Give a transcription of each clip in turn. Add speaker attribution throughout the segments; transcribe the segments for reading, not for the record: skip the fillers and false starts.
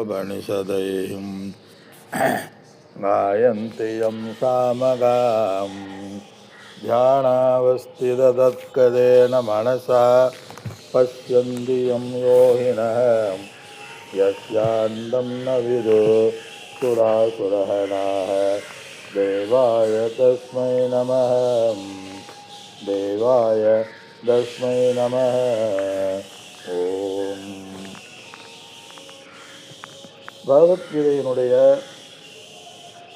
Speaker 1: उपनिषदैहिं गायन्ति यं सामगां ध्यानावस्थिततत्कदेन मनसा पश्यन्ति यं योगिनः यस्यान्तं न विदुः सुरासुरहणाः देवाय तस्मै नमः देवाय तस्मै नमः ஓம். பகவத்கீதையினுடைய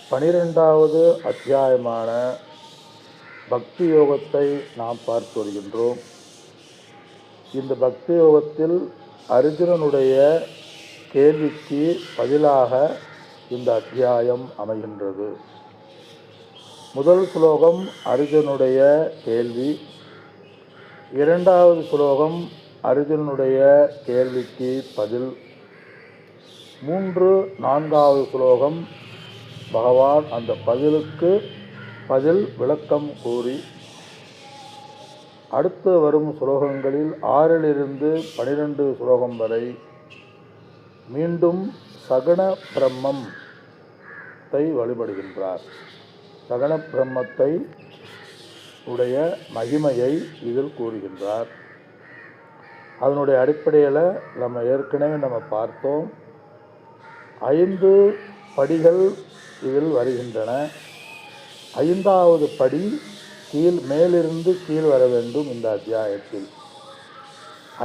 Speaker 1: 12வது அத்தியாயமான பக்தி யோகத்தை நாம் பார்த்து வருகின்றோம். இந்த பக்தி யோகத்தில் அர்ஜுனனுடைய கேள்விக்கு பதிலாக இந்த அத்தியாயம் அமைகின்றது. முதல் ஸ்லோகம் அர்ஜுனுடைய கேள்வி, இரண்டாவது ஸ்லோகம் அர்ஜுனுடைய கேள்விக்கு பதில், 3, 4வது ஸ்லோகம் பகவான் அந்த பதிலுக்கு பதில் விளக்கம் கூறி, அடுத்து வரும் ஸ்லோகங்களில் 6லிருந்து 12 ஸ்லோகம் வரை மீண்டும் சகுண பிரம்மத்தை வழிபடுகின்றார். சகுண பிரம்மத்தை உடைய மகிமையை இதில் கூறுகின்றார். அதனுடைய அடிப்படையில் நம்ம ஏற்கனவே பார்த்தோம். 5 படிகள் இதில் வருகின்றன. 5வது படி மேலிருந்து கீழ் வர வேண்டும். இந்த அத்தியாயத்தில்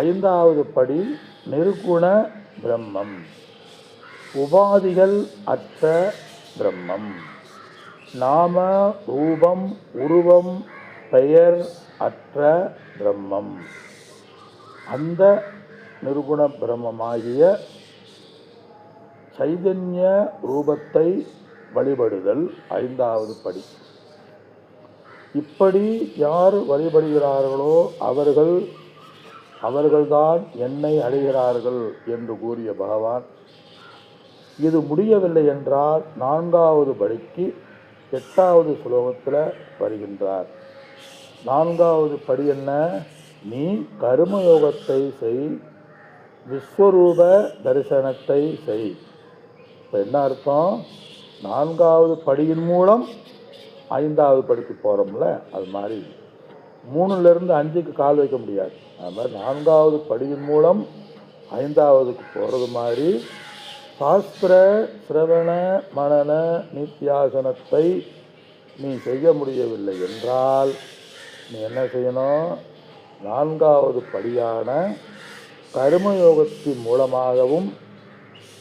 Speaker 1: 5வது படி நிர்குண பிரம்மம், உபாதிகள் அற்ற பிரம்மம், நாம ரூபம் உருவம் பெயர் அற்ற பிரம்மம். அந்த நிர்குண பிரம்மமாகிய சைதன்ய ரூபத்தை வழிபடுதல் 5வது படி. இப்படி யார் வழிபடுகிறார்களோ அவர்கள்தான் என்னை அடைகிறார்கள் என்று கூறிய பகவான், இது முடியவில்லை என்றால் 4வது படிக்கு 8வது ஸ்லோகத்தில் வருகின்றார். 4வது படி என்ன? நீ கர்மயோகத்தை செய், விஸ்வரூப தரிசனத்தை செய். இப்போ என்ன அர்த்தம்? 4வது படியின் மூலம் 5வது படிக்கு போகிறோம்ல, அது மாதிரி 3லிருந்து 5க்கு கால் வைக்க முடியாது. அது மாதிரி 4வது படியின் மூலம் 5வதுக்கு போகிறது மாதிரி சாஸ்திர சிரவண மனன நித்தியாசனத்தை நீ செய்ய முடியவில்லை என்றால் நீ என்ன செய்யணும்? 4வது படியான கர்மயோகத்தின் மூலமாகவும்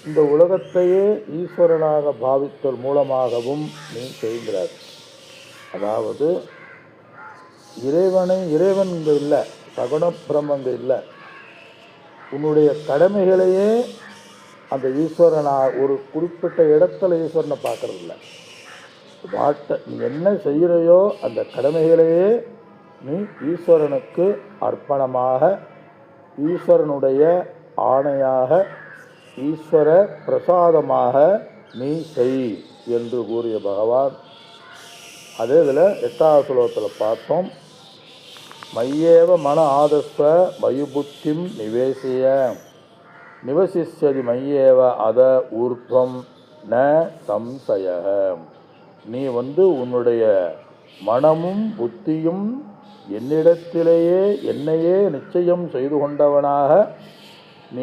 Speaker 1: இந்த உலகத்தையே ஈஸ்வரனாக பாவித்தல் மூலமாகவும் நீ செய்கிறார். அதாவது இறைவன் இங்கே இல்லை, சகுண பிரம்மம் இங்கே இல்லை. உன்னுடைய கடமைகளையே அந்த ஈஸ்வரனா ஒரு குறிப்பிட்ட இடத்துல ஈஸ்வரனை பார்க்கறதில்ல. நீ என்ன செய்கிறையோ அந்த கடமைகளையே நீ ஈஸ்வரனுக்கு அர்ப்பணமாக, ஈஸ்வரனுடைய ஆணையாக, ஈஸ்வர பிரசாதமாக நீ செய் என்று கூறிய பகவான். அதே இதில் 8வது ஸ்லோகத்தில் பார்த்தோம். மையேவ மன ஆதஸ்வ மயுபுத்திம் நிவேசிய நிவசிஷ்யதி மையேவ அத ஊர்த்வம் ந சம்சய. நீ உன்னுடைய மனமும் புத்தியும் என்னிடத்திலேயே என்னையே நிச்சயம் செய்து கொண்டவனாக நீ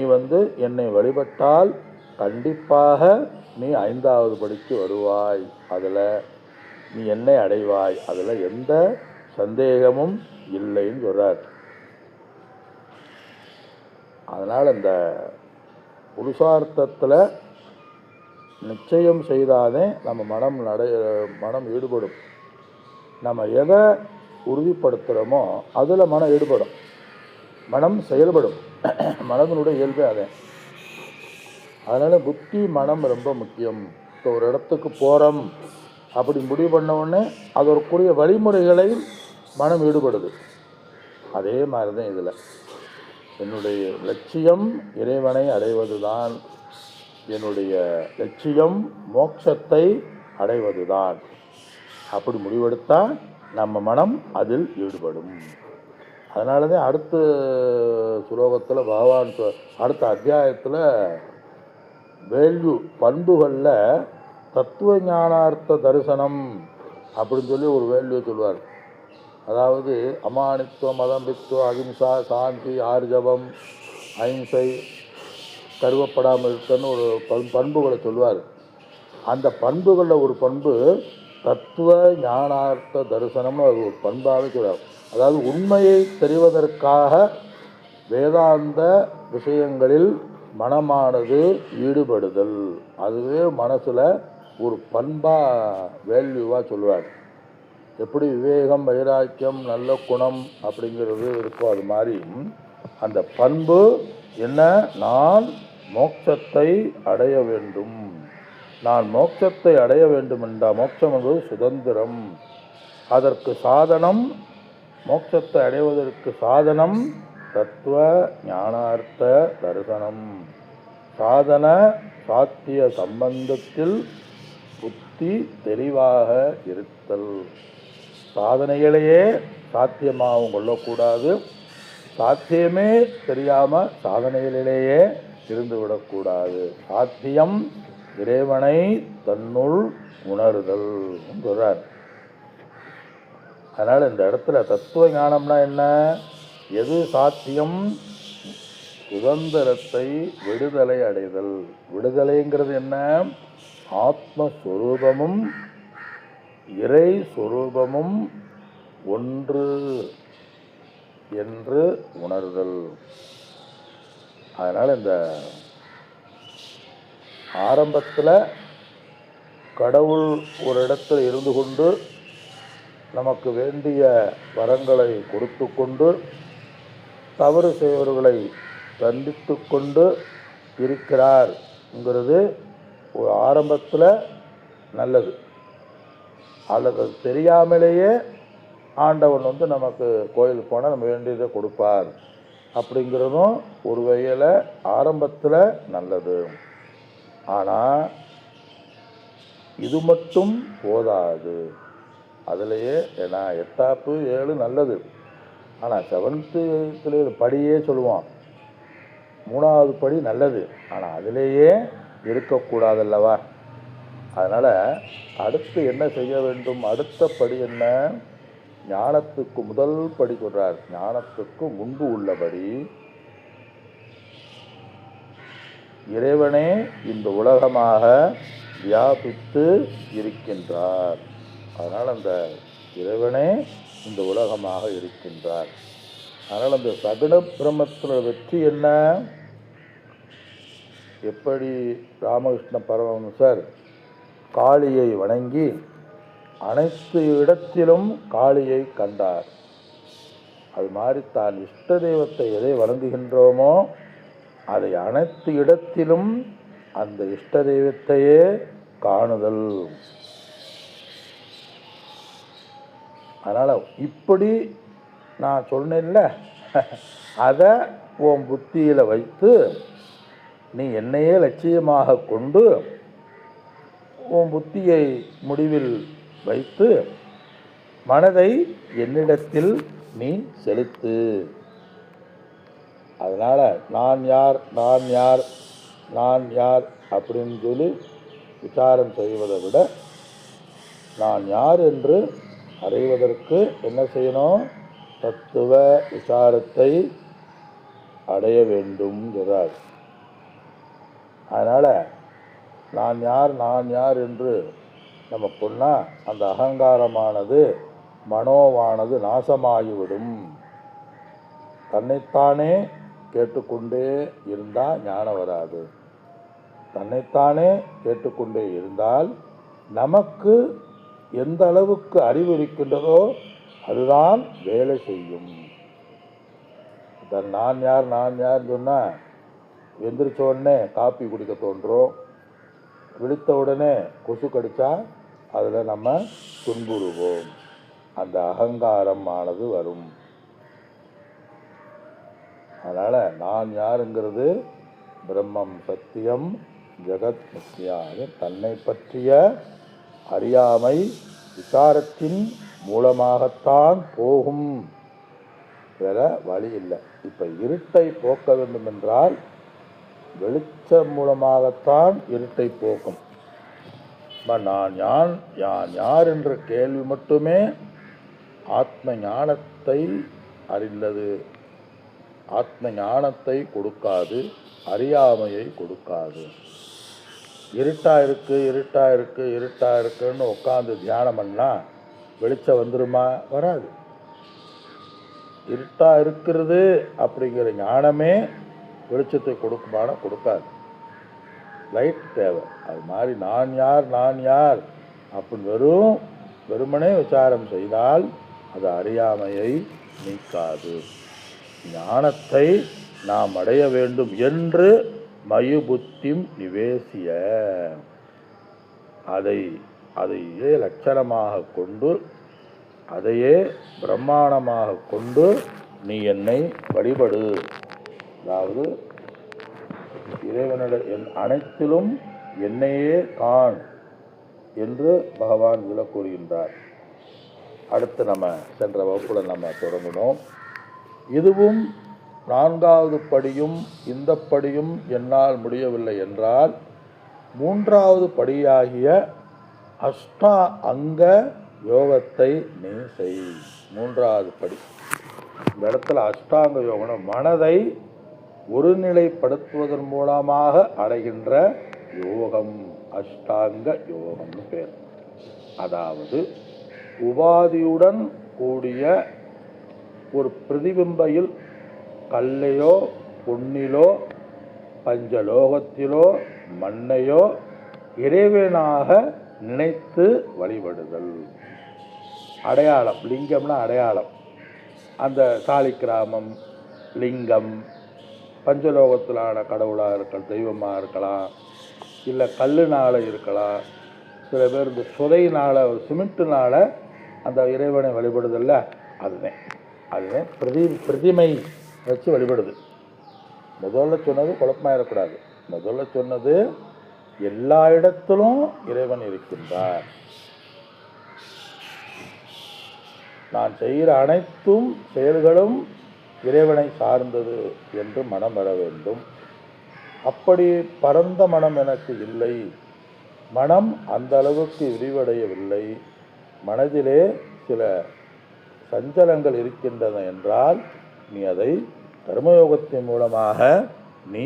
Speaker 1: என்னை வழிபட்டால் கண்டிப்பாக நீ 5வது படிக்கு வருவாய். அதில் நீ என்னை அடைவாய். அதில் எந்த சந்தேகமும் இல்லைன்னு சொல்கிறார். அதனால் இந்த புருஷார்த்தத்தில் நிச்சயம் செய்தாலே நம்ம மனம் ஈடுபடும். நம்ம எதை உறுதிப்படுத்துகிறோமோ அதில் மனம் ஈடுபடும், மனம் செயல்படும். மனதனுடைய இயல்பே அதே. அதனால் புத்தி மனம் ரொம்ப முக்கியம். இப்போ ஒரு இடத்துக்கு போகிறோம் அப்படி முடிவு பண்ண உடனே அதற்குரிய வழிமுறைகளை மனம் ஈடுபடுது. அதே மாதிரி தான் இதில் என்னுடைய லட்சியம் இறைவனை அடைவது தான், என்னுடைய லட்சியம் மோட்சத்தை அடைவது தான். அப்படி முடிவெடுத்தால் நம்ம மனம் அதில் ஈடுபடும். அதனால தான் அடுத்த ஸ்லோகத்தில் பகவான் அடுத்த அத்தியாயத்தில் வேல்யூ பண்புகளில் தத்துவ ஞானார்த்த தரிசனம் அப்படின்னு சொல்லி ஒரு வேல்யூ சொல்வார். அதாவது அமானித்துவம், அதம்பித்துவம், அகிம்சா, சாந்தி, ஆர்ஜவம், அஹிம்சை, கருவப்படாமல் இருக்கன்னு ஒரு பண்புகளை சொல்வார். அந்த பண்புகளில் ஒரு பண்பு தத்துவ ஞானார்த்த தரிசனம்னு அது ஒரு பண்பாகவே சொல்வார். அதாவது உண்மையை தெரிவதற்காக வேதாந்த விஷயங்களில் மனமானது ஈடுபடுதல், அதுவே மனசில் ஒரு பண்பாக வேல்யூவாக சொல்லுவார். எப்படி விவேகம், வைராக்கியம், நல்ல குணம் அப்படிங்கிறது இருக்கோ அது மாதிரி அந்த பண்பு என்ன, நான் மோட்சத்தை அடைய வேண்டும். நான் மோட்சத்தை அடைய வேண்டும் என்றால் மோட்சம் என்பது சுதந்திரம். அதற்கு சாதனம், மோட்சத்தை அடைவதற்கு சாதனம் தத்துவ ஞானார்த்த தரிசனம். சாதன சாத்திய சம்பந்தத்தில் புத்தி தெளிவாக இருத்தல். சாதனைகளையே சாத்தியமாகவும் கொள்ளக்கூடாது, சாத்தியமே தெரியாமல் சாதனைகளிலேயே இருந்துவிடக்கூடாது. சாத்தியம் இறைவனை தன்னுள் உணர்தல் சொல்றார். அதனால் இந்த இடத்துல தத்துவ ஞானம்னா என்ன, எது சாத்தியம், சுதந்திரத்தை, விடுதலை அடைதல். விடுதலைங்கிறது என்ன, ஆத்மஸ்வரூபமும் இறை சொரூபமும் ஒன்று என்று உணர்தல். அதனால் இந்த ஆரம்பத்தில் கடவுள் ஒரு இடத்துல இருந்து கொண்டு நமக்கு வேண்டிய வரங்களை கொடுத்து கொண்டு தவறு செய்வர்களை தண்டித்து கொண்டு இருக்கிறார்ங்கிறது ஒரு ஆரம்பத்தில் நல்லது. அல்லது தெரியாமலேயே ஆண்டவன் நமக்கு கோயிலுக்கு போனால் நம்ம வேண்டியதை கொடுப்பார் அப்படிங்கிறதும் ஒரு வகையில் ஆரம்பத்தில் நல்லது. ஆனால் இது மட்டும் போதாது. அதுலேயே ஏன்னா 8th 7 நல்லது, ஆனால் 7th 8th படியே சொல்லுவோம், 3வது படி நல்லது, ஆனால் அதிலேயே இருக்கக்கூடாதல்லவா. அதனால் அடுத்து என்ன செய்ய வேண்டும், அடுத்த படி என்ன, ஞானத்துக்கு முதல் படி சொல்றார். ஞானத்துக்கு முன்பு உள்ளபடி இறைவனே இந்த உலகமாக வியாபித்து இருக்கின்றார். அதனால் அந்த இறைவனே இந்த உலகமாக இருக்கின்றார். அதனால் அந்த சகுன பிரம்மத்தில் வெற்றி என்ன, எப்படி ராமகிருஷ்ண பரமஹம்சர் காளியை வணங்கி அனைத்து இடத்திலும் காளியை கண்டார். அது மாதிரி தான் இஷ்ட தெய்வத்தை எதை வணங்குகின்றோமோ அதை அனைத்து இடத்திலும் அந்த இஷ்ட தெய்வத்தையே காணுதல். அதனால் இப்படி நான் சொன்னேன்ல, அதை உன் புத்தியில் வைத்து நீ என்னையே லட்சியமாக கொண்டு உன் புத்தியை முடிவில் வைத்து மனதை என்னிடத்தில் நீ செலுத்து. அதனால் நான் யார் நான் யார் நான் யார் அப்படின்னு சொல்லி விசாரம் செய்வதை விட நான் யார் என்று அறிவதற்கு என்ன செய்யணும், தத்துவ விசாரத்தை அடைய வேண்டும் என்றார். அதனால் நான் யார் நான் யார் என்று நம்ம சொன்னால் அந்த அகங்காரமானது மனோவானது நாசமாகிவிடும். தன்னைத்தானே கேட்டுக்கொண்டே இருந்தால் ஞானம் வராது. தன்னைத்தானே கேட்டுக்கொண்டே இருந்தால் நமக்கு எந்த அளவுக்கு அறிவு இருக்கின்றதோ அதுதான் வேலை செய்யும். நான் யார் நான் யார்னு சொன்னால் எந்திரிச்ச உடனே காப்பி குடிக்க தோன்றும், விழித்த உடனே கொசு கடித்தா அதில் நம்ம துன்புறுவோம். அந்த அகங்காரம் ஆனது வரும். அதனால் நான் யாருங்கிறது பிரம்மம் சத்தியம் ஜெகத் மித்யா. தன்னை பற்றிய அறியாமை விசாரத்தின் மூலமாகத்தான் போகும், வேற வழி இல்லை. இப்போ இருட்டை போக்க வேண்டும் என்றால் வெளிச்சம் மூலமாகத்தான் இருட்டை போக்கும். நான் யார் என்ற கேள்வி மட்டுமே ஆத்ம ஞானத்தை அறிந்தது. ஆத்ம ஞானத்தை கொடுக்காது, அறியாமையை கொடுக்காது. இருட்டா இருக்குன்னு உட்காந்து தியானம் பண்ணா வெளிச்சம் வந்துருமா? வராது. இருட்டா இருக்கிறது அப்படிங்கிற ஞானமே வெளிச்சத்தை கொடுக்குமானா கொடுக்காது. லைட் தேவை. அது மாதிரி நான் யார் அப்படின்னு வெறுமனே விசாரம் செய்தால் அது அறியாமையை நீக்காது. ஞானத்தை நாம் அடைய வேண்டும் என்று மயுபுத்திம் நிவேசிய, அதையே லட்சணமாக கொண்டு, அதையே பிரமாணமாக கொண்டு நீ என்னை வழிபடு. அதாவது இறைவனிட அனைத்திலும் என்னையே காண் என்று பகவான் இதில் கூறுகின்றார். அடுத்து நம்ம சென்ற வகுப்பில் நம்ம தொடங்கினோம். இதுவும் 4வது படியும் இந்த படியும் என்னால் முடியவில்லை என்றால் 3வது படியாகிய அஷ்டா அங்க யோகத்தை நீ செய். 3வது படி. இந்த இடத்துல அஷ்டாங்க யோகம் மனதை ஒருநிலைப்படுத்துவதன் மூலமாக அடைகின்ற யோகம். அஷ்டாங்க யோகம்னு பேர். அதாவது உபாதியுடன் கூடிய ஒரு பிரதிபிம்பையில் கல்லையோ பொன்னிலோ பஞ்சலோகத்திலோ மண்ணையோ இறைவனாக நினைத்து வழிபடுதல். அடையாளம், லிங்கம்னா அடையாளம். அந்த சாலிக்கிராமம் லிங்கம் பஞ்சலோகத்திலான கடவுளாக இருக்கலாம், தெய்வமாக இருக்கலாம், இல்லை கல்லுனால் இருக்கலாம். சில பேர் இந்த சுதையினால் சிமெண்ட்டுனால் அந்த இறைவனை வழிபடுதல்ல, அதுதான் பிரதிமை வச்சு வழிபடுது. முதல்ல சொன்னது குழப்பமாயிடக்கூடாது. முதல்ல சொன்னது எல்லா இடத்திலும் இறைவன் இருக்கின்றார். நான் செய்கிற அனைத்தும் செயல்களும் இறைவனை சார்ந்தது என்று மனம் வர வேண்டும். அப்படி பரந்த மனம் எனக்கு இல்லை, மனம் அந்த அளவுக்கு விரிவடையவில்லை, மனதிலே சில சஞ்சலங்கள் இருக்கின்றன என்றால் நீ அதை கர்மயோகத்தின் மூலமாக நீ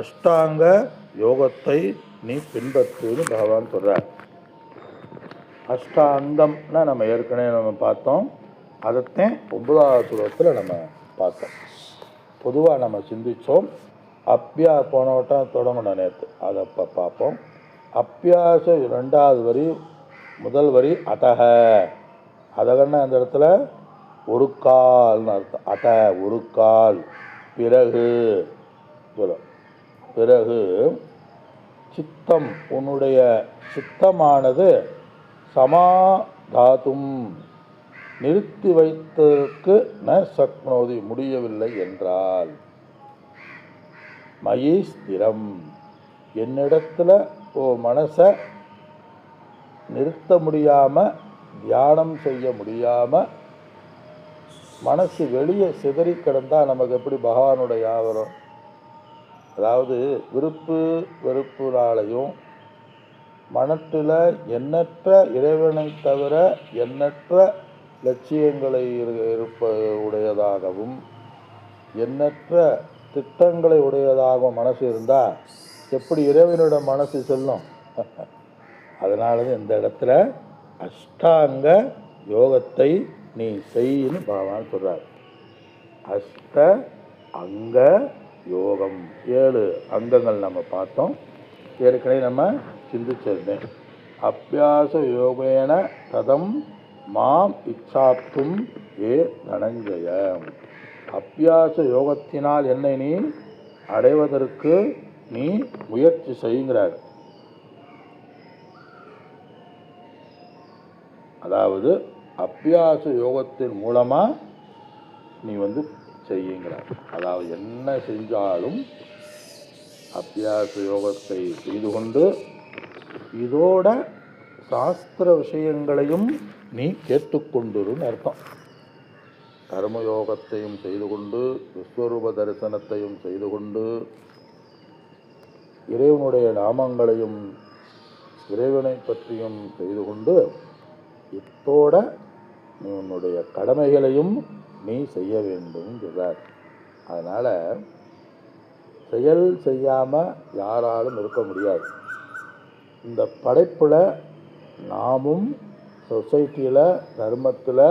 Speaker 1: அஷ்டாங்க யோகத்தை நீ பின்பற்றுன்னு பகவான் சொல்றார். அஷ்டாங்கம்னா நம்ம ஏற்கனவே பார்த்தோம். அதைத்தான் 9வது ஸ்லோகத்தில் நம்ம பார்த்தோம். பொதுவாக நம்ம சிந்தித்தோம். போன வட்டம் தொடங்கணும் நேற்று, அதை அப்போ பார்ப்போம். அப்பியாச 2வது வரி, முதல் வரி அடக. அதகன்னா அந்த இடத்துல ஒரு கால்னு அர்த்தம். அட ஒரு கால். பிறகு சித்தம், உன்னுடைய சித்தமானது சமாதாதும் நிறுத்தி வைத்ததற்கு ந சக்னோதி முடியவில்லை என்றால் மயி ஸ்திரம், என்னிடத்துல மனசை நிறுத்த முடியாமல், தியானம் செய்ய முடியாமல், மனசு வெளியே சிதறி கிடந்தால் நமக்கு எப்படி பகவானுடைய யாவரம்? அதாவது விருப்பு வெறுப்புனாலையும் மனத்தில் எண்ணற்ற இறைவனை தவிர எண்ணற்ற லட்சியங்களை உடையதாகவும் எண்ணற்ற திட்டங்களை உடையதாகவும் மனசு இருந்தால் எப்படி இறைவனோட மனசு செல்லும்? அதனால தான் இந்த இடத்துல அஷ்டாங்க யோகத்தை நீ செய்யின்னு பகவான் சொல்கிறார். அஷ்ட அங்க யோகம், 7 அங்கங்கள் நம்ம பார்த்தோம். ஏற்கனவே நம்ம சிந்திச்சிருந்தேன். அபியாச யோகேன ததம் மாம் இச்சாப்தும் ஏ தனஞ்சய. அபியாச யோகத்தினால் என்னை நீ அடைவதற்கு நீ முயற்சி செய்கிறார். அதாவது அபியாச யோகத்தின் மூலமாக நீ செய்யுங்கிறார். அதாவது என்ன செஞ்சாலும் அபியாச யோகத்தை செய்து கொண்டு இதோட சாஸ்திர விஷயங்களையும் நீ கேட்டுக்கொண்டுருன்னு அர்த்தம். கர்மயோகத்தையும் செய்து கொண்டு விஸ்வரூப தரிசனத்தையும் செய்து கொண்டு இறைவனுடைய நாமங்களையும் இறைவனை பற்றியும் செய்து கொண்டு இத்தோட நீ உன்னுடைய கடமைகளையும் நீ செய்ய வேண்டும் சொல்றார். அதனால் செயல் செய்யாமல் யாராலும் இருக்க முடியாது. இந்த படைப்பில் நாமும் சொசைட்டியில், தர்மத்தில்,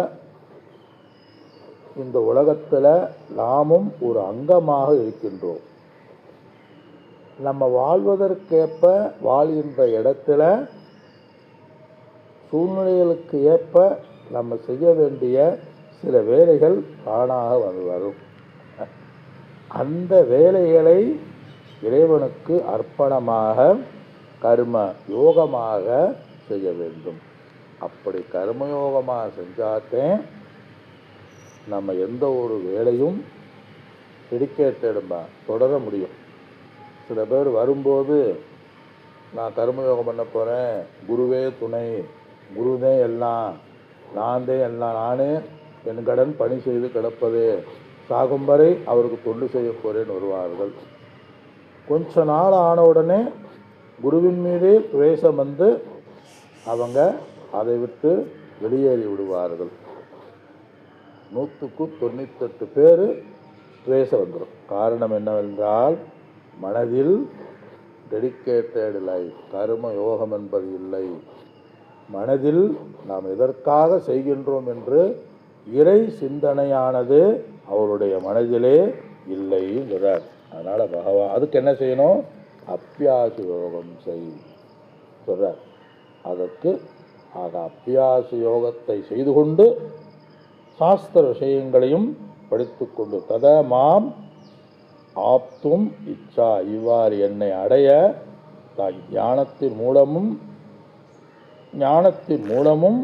Speaker 1: இந்த உலகத்தில் நாமும் ஒரு அங்கமாக இருக்கின்றோம். நம்ம வாழ்வதற்கேற்ப வாழ்கின்ற இடத்துல சூழ்நிலைகளுக்கு ஏற்ப நம்ம செய்ய வேண்டிய சில வேலைகள் தானாக வரும். அந்த வேலைகளை இறைவனுக்கு அர்ப்பணமாக கர்ம யோகமாக செய்ய வேண்டும். அப்படி கர்மயோகமாக செஞ்சாத்தேன் நம்ம எந்த ஒரு வேலையும் டெடிக்கேட்டடாக தொடர முடியும். சில பேர் வரும்போது நான் கர்மயோகம் பண்ண போகிறேன், குருவே துணை, குருவே எல்லாம், நானே எல்லாம், நானே என் கடன் பணி செய்து கிடப்பது, சாகும் வரை அவருக்கு தொண்டு செய்ய போகிறேன்னு வருவார்கள். கொஞ்ச நாள் ஆன உடனே குருவின் மீதே துவேஷம் வந்து அவங்க அதை விட்டு வெளியேறி விடுவார்கள். 100க்கு 98 பேர் துவேஷம் வந்துடும். காரணம் என்னவென்றால் மனதில் டெடிக்கேட்டட் லைஃப், கர்ம யோகம் என்பது இல்லை. மனதில் நாம் எதற்காக செய்கின்றோம் என்று இறை சிந்தனையானது அவருடைய மனதிலே இல்லைங்கிறார். அதனால் பகவான் அதுக்கு என்ன செய்யணும்? அப்பியாச யோகம் செய் சொல்கிறார். அதற்கு அப்பியாச யோகத்தை செய்து கொண்டு சாஸ்திர விஷயங்களையும் படித்து கொண்டு தத மாம் ஆப்தும் இச்சா, இவ்வாறு என்னை அடைய ஞானத்தின் மூலமும்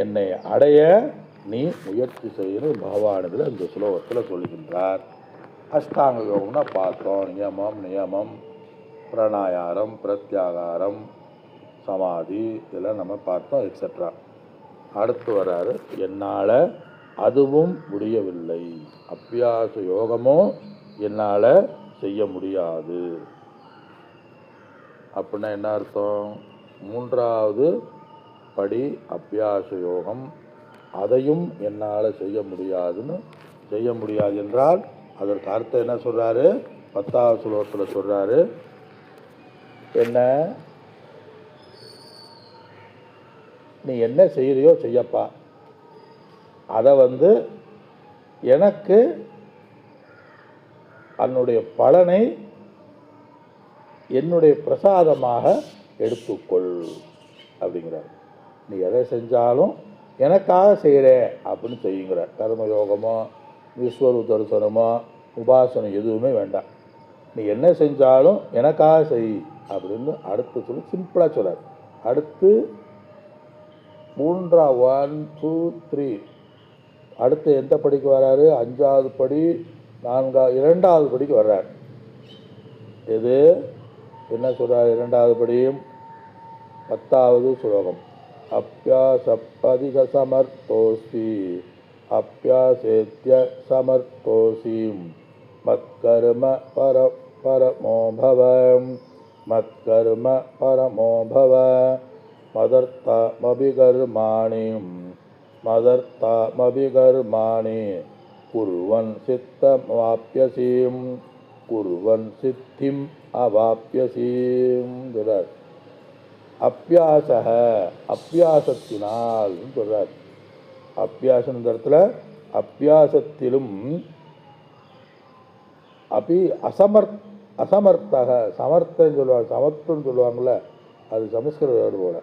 Speaker 1: என்னை அடைய நீ முயற்சி செய்யணும் பகவானதில் இந்த ஸ்லோகத்தில் சொல்லுகின்றார். அஷ்டாங்க யோகம்னா பார்த்தோம், நியமம், பிராணாயாரம், பிரத்யாகாரம், சமாதி, இதெல்லாம் நம்ம பார்த்தோம் எக்ஸெட்ரா. அடுத்து வராரு, என்னால் அதுவும் முடியவில்லை, அப்பியாச யோகமும் என்னால் செய்ய முடியாது. அப்படின்னா என்ன அர்த்தம்? 3வது படி அப்பியாச யோகம், அதையும் என்னால் செய்ய முடியாது என்றால் அதற்கு அர்த்தம் என்ன சொல்கிறாரு? 10வது ஸ்லோகத்தில் சொல்கிறாரு, என்ன நீ என்ன செய்கிறியோ செய்யப்பா, அதை எனக்கு அதனுடைய பலனை என்னுடைய பிரசாதமாக எடுத்துக்கொள் அப்படிங்கிறார். நீ எதை செஞ்சாலும் எனக்காக செய்கிறேன் அப்படின்னு செய்யுங்கிறார். கர்மயோகமோ விஸ்வரூப தரிசனமோ உபாசனம் எதுவுமே வேண்டாம், நீ என்ன செஞ்சாலும் எனக்காக செய் அப்படின்னு அடுத்து சொல்லி சிம்பிளாக சொல்கிறார். அடுத்து 1 2 3 அடுத்து எந்த படிக்கு வர்றாரு? 5வது படி 2வது படிக்கு வர்றார். இது என்ன சொல்கிறார்? 2வது படியும் 10வது ஸ்லோகம், அப்பியாசப்பதிக சமர்த்தோஸ்தி அப்பியாசேத்ய சமர்த்தோசி மத்கர்ம பரமோபவ மதர்த்தாமபிகர்மாணி குர்வன் சித்திம் அவாப்யசீம் சொல்றார். அப்பியாசத்தினால் சொல்றார். அப்பியாசம் இந்த இடத்துல அப்பியாசத்திலும் அசமர்த்தக சமர்த்தன்னு சொல்லுவாங்க, சமத்துவம் சொல்லுவாங்கள்ல, அது சமஸ்கிருத வேர்டு போல.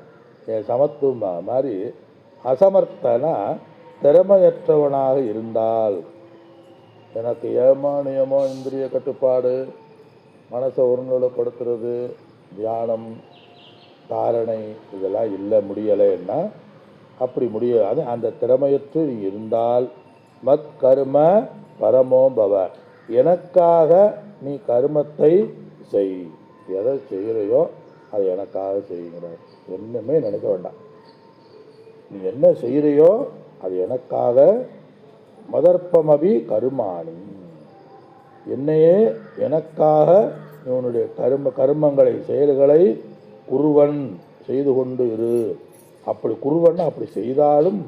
Speaker 1: சமத்துவம் மாதிரி அசமர்த்தனா திறமையற்றவனாக இருந்தால், எனக்கு நியமோ இந்திரிய கட்டுப்பாடு, மனசை ஒருநிலைப்படுத்துறது, தியானம், தாரணை இதெல்லாம் இல்லை, முடியலைன்னா அப்படி முடியாது. அந்த திறமையற்று நீ இருந்தால் மத் கர்ம பரமோபவ, எனக்காக நீ கர்மத்தை செய், எதை செய்கிறையோ அதை எனக்காக செய்கிறார். என்னமே நினைக்க வேண்டாம், நீ என்ன செய்கிறையோ அது எனக்காக. மதர்ப்பமபி கருமாணி, என்னையே எனக்காக இவனுடைய கர்மங்களை செயல்களை குருவன் செய்து கொண்டு இரு. அப்படி குருவன் அப்படி செய்தாலும்